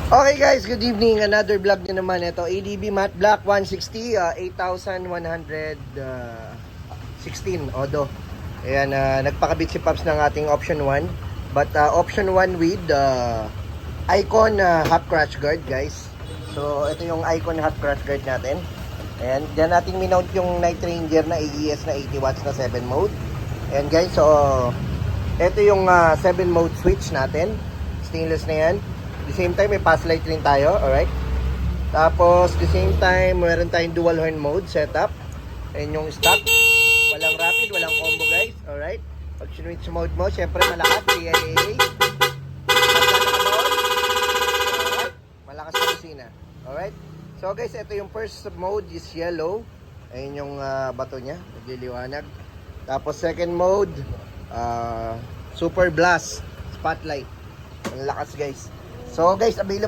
Okay guys, good evening. Another vlog na naman. Ito, ADB Matte Black 160, 8,116 Odo. Ayan, nagpakabit si Pops ng ating option 1. But option 1 with Icon half crash guard guys. So, ito yung Icon half crash guard natin. Ayan, dyan natin minount yung Night Ranger na AES na 80 watts na 7 mode. Ayan guys, so ito yung 7 mode switch natin. Stainless na yan. At the same time, may pass light rin tayo, alright? Tapos, the same time, meron tayong dual horn mode setup. Ayan yung stock. Walang rapid, walang combo guys, alright? Pag switch mode mo, syempre malakas, DIA. Alright? Malakas na kusina, alright? So guys, ito yung first mode is yellow. Ayan yung bato niya, nagliliwanag. Tapos second mode, super blast, spotlight. Ang lakas guys. So guys, available